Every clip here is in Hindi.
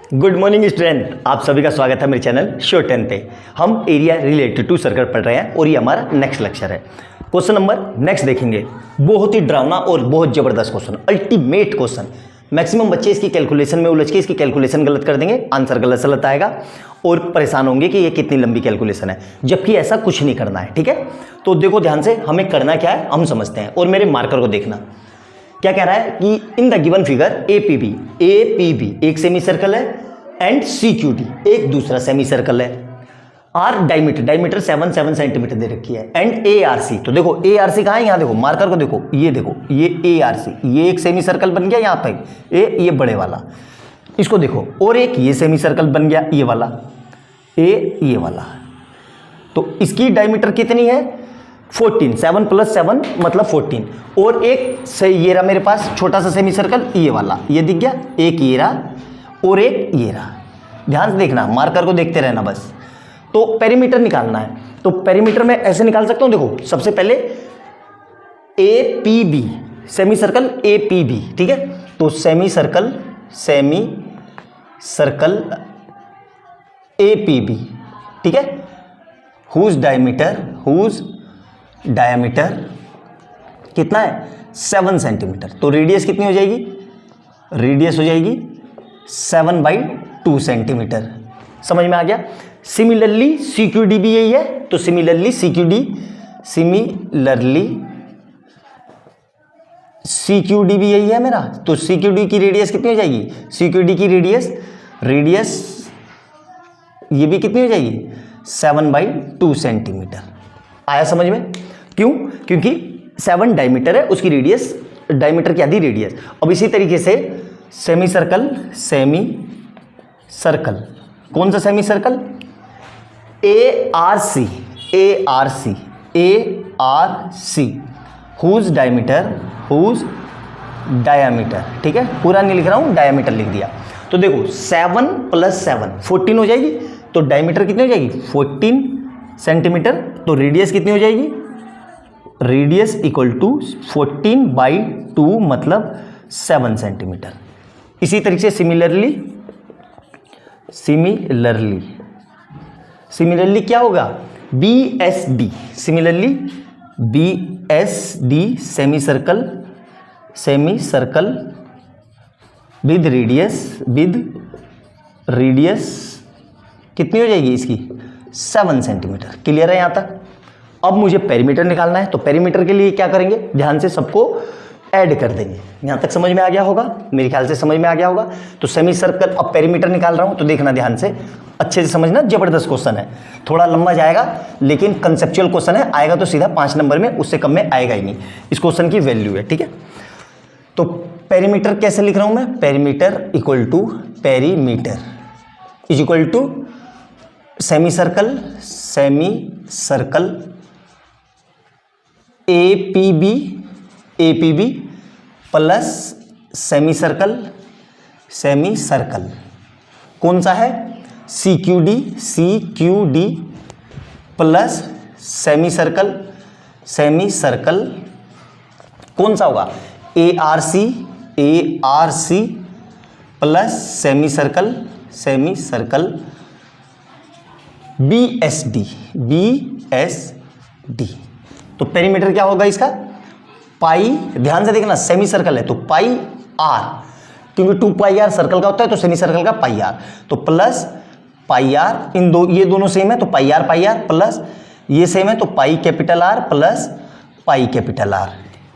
गुड मॉर्निंग स्टूडेंट, आप सभी का स्वागत है मेरे चैनल शो 10 पे। हम एरिया रिलेटेड टू सर्कल पढ़ रहे हैं और ये हमारा नेक्स्ट लेक्चर है। क्वेश्चन नंबर नेक्स्ट देखेंगे। बहुत ही डरावना और बहुत जबरदस्त क्वेश्चन, अल्टीमेट क्वेश्चन। मैक्सिमम बच्चे इसकी कैलकुलेशन में उलझ के इसकी कैलकुलेशन गलत कर देंगे, आंसर गलत सलत आएगा और परेशान होंगे कि ये कितनी लंबी कैलकुलेशन है, जबकि ऐसा कुछ नहीं करना है। ठीक है, तो देखो ध्यान से, हमें करना क्या है हम समझते हैं। और मेरे मार्कर को देखना क्या कह रहा है कि in the given figure APB एक सेमी सर्कल है एंड सीक्यूडी एक दूसरा सेमी सर्कल है। आर डायमीटर 7 सेंटीमीटर दे रखी है एंड एआरसी। तो देखो एआरसी कहाँ है, यहाँ देखो मार्कर को देखो, ये एआरसी, ये एक सेमी सर्कल बन गया यहाँ पे, ये बड़े वाला, इसको देखो, और एक ये सेमी सर्कल बन गया ये वाला, ये वाला। तो इसकी डायमीटर कितनी है 14, 7 + 7 मतलब 14। और एक से ये रहा मेरे पास छोटा सा सेमी सर्कल, ये वाला, ये दिख गया, एक ये रहा और एक ये रहा। ध्यान से देखना, मार्कर को देखते रहना बस। तो पेरीमीटर निकालना है, तो पेरीमीटर में ऐसे निकाल सकता हूं। देखो सबसे पहले एपीबी सेमी सर्कल एपीबी, ठीक है। तो सेमी सर्कल एपीबी, ठीक है। हुज डायमीटर कितना है 7 सेंटीमीटर। तो रेडियस कितनी हो जाएगी, रेडियस हो जाएगी 7/2 सेंटीमीटर। समझ में आ गया। सिमिलरली सीक्यूडी भी यही है, तो सिमिलरली सीक्यूडी भी यही है मेरा। तो सीक्यूडी की रेडियस कितनी हो जाएगी, सीक्यूडी की रेडियस ये भी कितनी हो जाएगी 7/2 सेंटीमीटर। आया समझ में। क्यों, क्योंकि 7 डायमीटर है, उसकी रेडियस डायमीटर की आधी रेडियस। अब इसी तरीके से सेमी सर्कल कौन सा semicircle ARC whose diameter, ठीक है, पूरा नहीं लिख रहा हूं, डायमीटर लिख दिया। तो देखो 7 + 7 14 हो जाएगी। तो डायमीटर कितनी हो जाएगी 14 सेंटीमीटर। तो रेडियस कितनी हो जाएगी, रेडियस इक्वल टू 14/2 मतलब 7 सेंटीमीटर। इसी तरीके से सिमिलरली क्या होगा BSD, semi circle with radius कितनी हो जाएगी इसकी 7 सेंटीमीटर। क्लियर है यहाँ तक। अब मुझे पेरीमीटर निकालना है, तो पेरीमीटर के लिए क्या करेंगे, ध्यान से सबको ऐड कर देंगे। यहाँ तक समझ में आ गया होगा, मेरे ख्याल से समझ में आ गया होगा। तो सेमी सर्कल, अब पेरीमीटर निकाल रहा हूँ, तो देखना ध्यान से, अच्छे से समझना, जबरदस्त क्वेश्चन है। थोड़ा लंबा जाएगा लेकिन कंसेप्चुअल क्वेश्चन है, आएगा तो सीधा 5 नंबर में, उससे कम में आएगा ही नहीं। इस क्वेश्चन की वैल्यू है, ठीक है। तो पेरीमीटर कैसे लिख रहा हूँ मैं, perimeter is equal to semicircle APB plus semicircle कौन सा है सीक्यूडी प्लस सेमी सर्कल कौन सा होगा ARC plus semi circle BSD। तो पेरीमीटर क्या होगा इसका पाई, ध्यान से देखना, सेमी सर्कल है तो पाई R, क्योंकि 2πr सर्कल का होता है तो सेमी सर्कल का πr। तो प्लस πr, ये दोनों सेम है तो πr प्लस ये सेम है तो pi capital R plus pi capital R।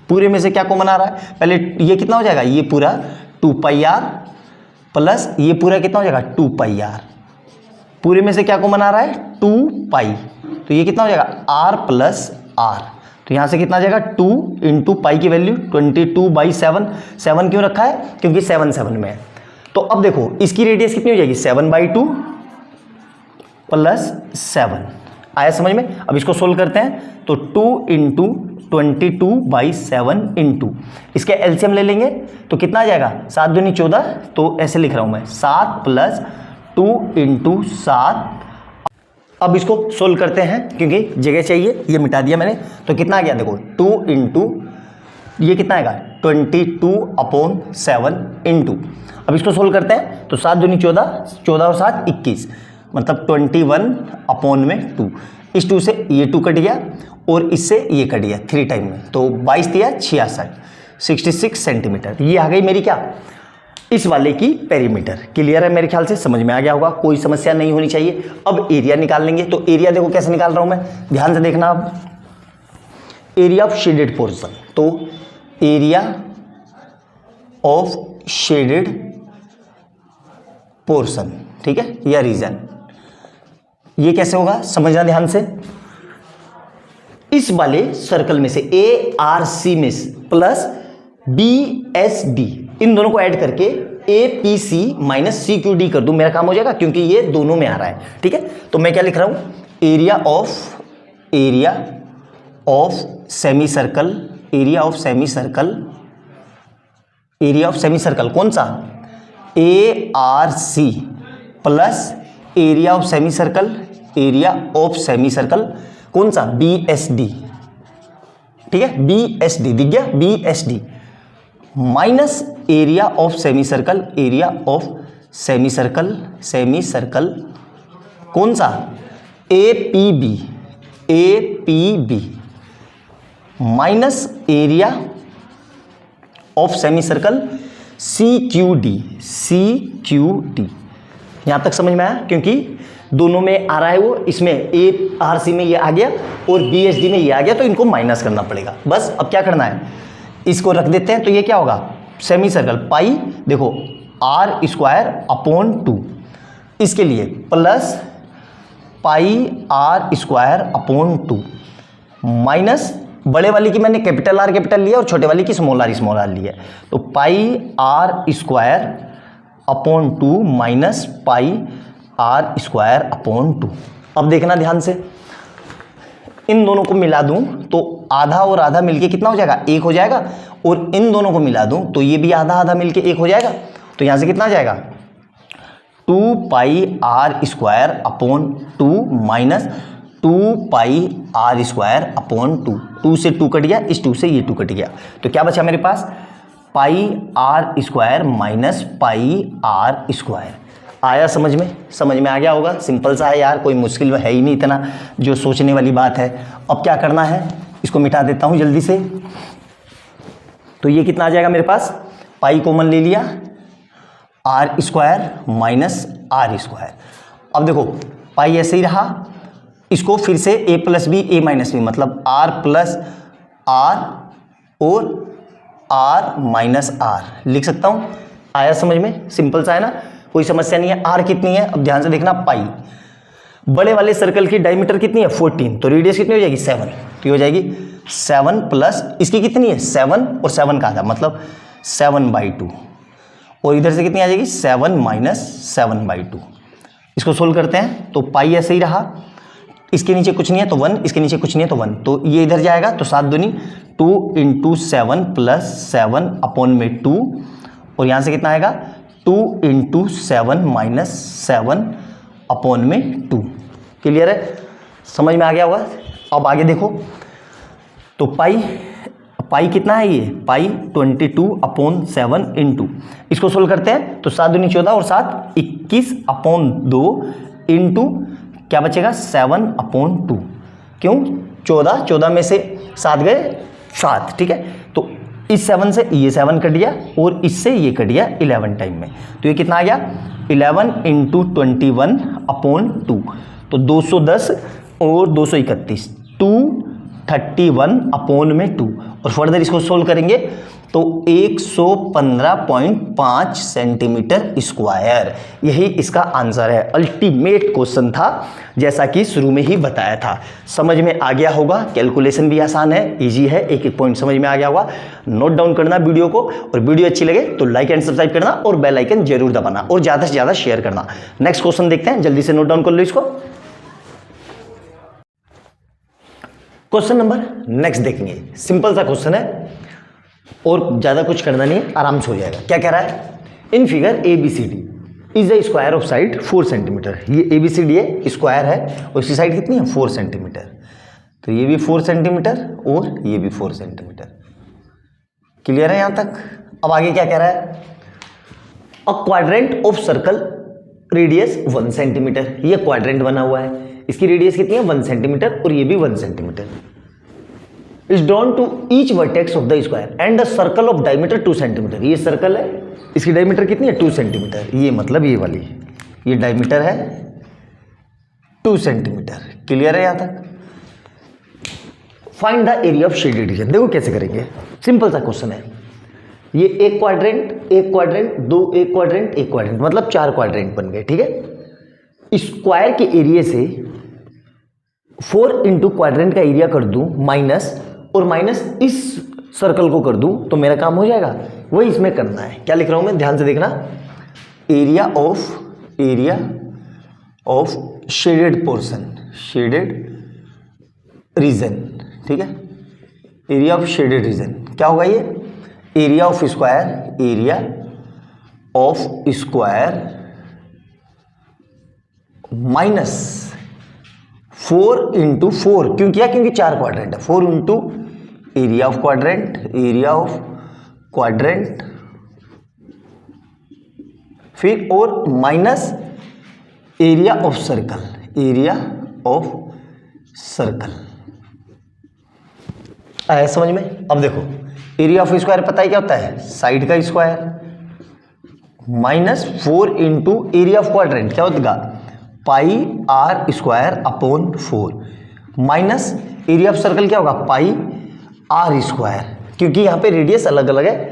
पूरे में से क्या कॉमन आ रहा है, पहले ये कितना हो जाएगा, ये पूरा 2πr प्लस ये पूरा कितना हो जाएगा 2πr। पूरे में से क्या कॉमन आ रहा है 2π, तो ये कितना हो जाएगा R प्लस R। तो यहाँ से कितना आ जाएगा 2 × पाई की वैल्यू 22/7। 7 क्यों रखा है, क्योंकि 7 में है। तो अब देखो इसकी रेडियस कितनी हो जाएगी 7/2 + 7। आया समझ में। अब इसको सोल्व करते हैं, तो 2 × 22/7 इसके एलसीएम ले लेंगे तो कितना आ जाएगा 7 दूनी 14। तो ऐसे लिख रहा हूँ मैं 7 + 2 × 7। अब इसको सोल्व करते हैं, क्योंकि जगह चाहिए, ये मिटा दिया मैंने। तो कितना आ गया देखो 2 × ये कितना आएगा 22/7 इंटू, अब इसको सोल्व करते हैं तो 7 दूनी 14, 14 और 7 21, मतलब 21/2। इस 2 से ये 2 कट गया और इससे ये कट गया 3 टाइम में, तो 22 दिया 66, 66 सेंटीमीटर। ये आ गई मेरी क्या, इस वाले की पेरीमीटर। क्लियर है मेरे ख्याल से, समझ में आ गया होगा, कोई समस्या नहीं होनी चाहिए। अब एरिया निकाल लेंगे, तो एरिया देखो कैसे निकाल रहा हूं मैं, ध्यान से देखना। अब एरिया ऑफ शेडेड पोर्शन, तो एरिया ऑफ शेडेड पोर्शन, ठीक है, या रीजन, ये कैसे होगा समझना ध्यान से। इस वाले सर्कल में से ARC में प्लस BSD, इन दोनों को ऐड करके APC माइनस CQD कर दूं, मेरा काम हो जाएगा, क्योंकि ये दोनों में आ रहा है, ठीक है। तो मैं क्या लिख रहा हूं, area of semi circle, area of semi circle कौन सा, ARC plus area of semi circle कौन सा, BSD, ठीक है, BSD दिख गया, BSD minus area of semi circle कौन सा, APB minus area of semi circle CQD। यहां तक समझ में आया, क्योंकि दोनों में आ रहा है वो, इसमें ARC में ये आ गया और BSD में ये आ गया, तो इनको माइनस करना पड़ेगा। बस अब क्या करना है, इसको रख देते हैं, तो ये क्या होगा, सेमी सर्कल पाई देखो r²/2, इसके लिए प्लस पाई r²/2 माइनस बड़े वाली की मैंने कैपिटल R लिया और छोटे वाली की स्मॉल r लिया, तो पाई r²/2 माइनस पाई r²/2। अब देखना ध्यान से, इन दोनों को मिला दूं तो आधा और आधा मिलके कितना हो जाएगा, 1 हो जाएगा, और इन दोनों को मिला दूं तो ये भी आधा आधा मिलके 1 हो जाएगा, तो यहां से कितना आ जाएगा, 2 r² माइनस 2 r²/2। 2 से 2 कट गया, इस 2 से ये 2 कट गया, तो क्या बचा मेरे पास, पाई r² माइनस पाई r²। आया समझ में आ गया होगा, सिंपल सा है यार, कोई मुश्किल है ही नहीं इतना जो सोचने वाली बात है। अब क्या करना है, इसको मिटा देता हूं जल्दी से, तो ये कितना आ जाएगा मेरे पास, पाई कॉमन ले लिया, r² माइनस r²। अब देखो पाई ऐसे ही रहा, इसको फिर से a plus b a minus b, मतलब r प्लस r और r माइनस r लिख सकता हूं। आया समझ में, सिंपल सा है ना, कोई समस्या नहीं है। r कितनी है, अब ध्यान से देखना, पाई, बड़े वाले सर्कल की डायमीटर कितनी है 14, तो रेडियस कितनी हो जाएगी 7, तो हो जाएगी 7 प्लस इसकी कितनी है 7 और 7 का आधा, मतलब 7/2, और इधर से कितनी आ जाएगी 7 माइनस 7/2। इसको सोल्व करते हैं तो पाई ऐसे ही रहा, इसके नीचे कुछ नहीं है तो 1, इसके नीचे कुछ नहीं है तो 1, तो ये इधर जाएगा, तो 7 दूनी 2 × 7 प्लस 7/2, और यहाँ से कितना आएगा 2 × 7 माइनस 7/2। क्लियर है, समझ में आ गया होगा। अब आगे देखो, तो पाई कितना है, ये पाई 22/7 × इसको सोल्व करते हैं तो 7 दूनी 14 और 7 21/2 इंटू क्या बचेगा 7/2। क्यों, 14 में से 7 गए 7, ठीक है, तो इस 7 से ये 7 कट गया और इससे ये कट गया 11 टाइम में, तो ये कितना आ गया 11 × 21/2, तो 210 और 231, 231/2, और फर्दर इसको सोल्व करेंगे तो 115.5 सेंटीमीटर स्क्वायर, यही इसका आंसर है। अल्टीमेट क्वेश्चन था, जैसा कि शुरू में ही बताया था। समझ में आ गया होगा, कैलकुलेशन भी आसान है, इजी है, एक एक पॉइंट समझ में आ गया होगा। नोट डाउन करना वीडियो को, और वीडियो अच्छी लगे तो लाइक एंड सब्सक्राइब करना और बेल आइकन जरूर दबाना, और ज़्यादा से ज़्यादा शेयर करना। नेक्स्ट क्वेश्चन देखते हैं, जल्दी से नोट डाउन कर लो इसको। क्वेश्चन नंबर नेक्स्ट देखेंगे, सिंपल सा क्वेश्चन है और ज़्यादा कुछ करना नहीं है, आराम से हो जाएगा। क्या कह रहा है, in figure ABCD is the square of side 4 centimetre. ये ABCD है, स्क्वायर है, और इसकी साइड कितनी है 4 सेंटीमीटर, तो ये भी 4 सेंटीमीटर और ये भी 4 सेंटीमीटर। क्लियर है यहाँ तक। अब आगे क्या कह रहा है, अ quadrant of circle radius 1 centimetre, ये क्वाड्रेंट बना हुआ है, इसकी रेडियस कितनी है 1 सेंटीमीटर और ये भी 1 centimetre. Is drawn to each vertex of the square and the circle of diameter 2 centimetre, ये सर्कल है, इसकी डायमीटर कितनी है 2 सेंटीमीटर, ये मतलब ये वाली, ये डायमीटर है 2 सेंटीमीटर। क्लियर है यहां तक? Find the area of shaded region. देखो कैसे करेंगे, सिंपल सा क्वेश्चन है। ये एक क्वाड्रेंट, दो, एक क्वाड्रेंट, मतलब 4 क्वाड्रेंट बन गए, ठीक है। स्क्वायर के एरिया से 4 इंटू क्वाड्रेंट का एरिया कर दूं माइनस, और माइनस इस सर्कल को कर दूं तो मेरा काम हो जाएगा। वही इसमें करना है। क्या लिख रहा हूं मैं, ध्यान से देखना। Area of shaded portion, shaded region, ठीक है। एरिया ऑफ शेडेड रीजन क्या होगा, ये area of square minus 4 into 4, क्यों किया, क्योंकि 4 क्वाड्रेंट है, 4 इंटू एरिया ऑफ क्वाड्रेंट, फिर और माइनस एरिया ऑफ सर्कल, आया समझ में? अब देखो एरिया ऑफ स्क्वायर पता है क्या होता है, साइड का square, minus 4 into area of quadrant क्या होगा, pi r square upon 4, minus area of circle क्या होगा, पाई आर स्क्वायर, क्योंकि यहाँ पे रेडियस अलग अलग है,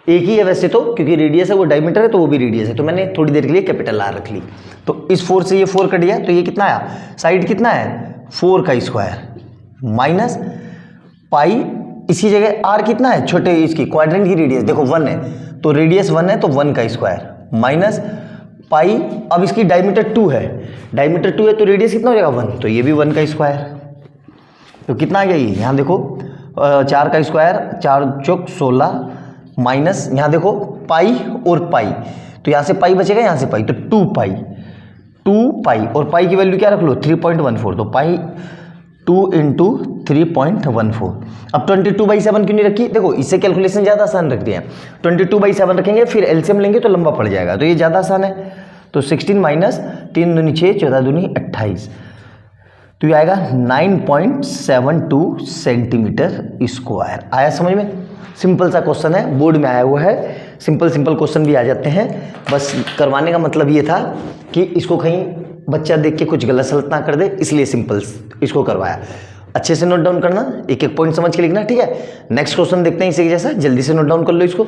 एक ही है वैसे तो, क्योंकि रेडियस है वो डायमीटर है तो वो भी रेडियस है, तो मैंने थोड़ी देर के लिए कैपिटल आर रख ली। तो इस 4 से ये 4 कट गया, तो ये कितना आया, साइड कितना है 4 का स्क्वायर, माइनस पाई, इसी जगह आर कितना है, छोटे इसकी क्वाड्रेंट की रेडियस देखो 1 है, तो रेडियस 1 है तो 1 का स्क्वायर, माइनस पाई, अब इसकी डायमीटर 2 है, डायमीटर 2 है तो रेडियस कितना हो जाएगा 1, तो ये भी 1 का स्क्वायर। तो कितना आ गया ये, यहाँ देखो 4 का स्क्वायर, 4 चौक 16, माइनस यहाँ देखो पाई और पाई, तो यहाँ से पाई बचेगा, यहाँ से पाई, तो 2 पाई, और पाई की वैल्यू क्या रख लो 3.14, तो पाई 2 इंटू 3.14। अब 22/7 क्यों नहीं रखी, देखो इससे कैलकुलेशन ज़्यादा आसान रख दिया है, 22/7 रखेंगे, फिर एलसीएम लेंगे तो लंबा पड़ जाएगा, तो ये ज़्यादा आसान है। तो 16 माइनस 3 दूनी 6, 14 दूनी 28, तो ये आएगा 9.72 सेंटीमीटर स्क्वायर। आया समझ में? सिंपल सा क्वेश्चन है, बोर्ड में आया हुआ है, सिंपल क्वेश्चन भी आ जाते हैं। बस करवाने का मतलब ये था कि इसको कहीं बच्चा देख के कुछ गलत सलत ना कर दे, इसलिए सिंपल इसको करवाया। अच्छे से नोट डाउन करना, एक एक पॉइंट समझ के लिखना, ठीक है। नेक्स्ट क्वेश्चन देखते हैं इसी जैसा, जल्दी से नोट डाउन कर लो इसको।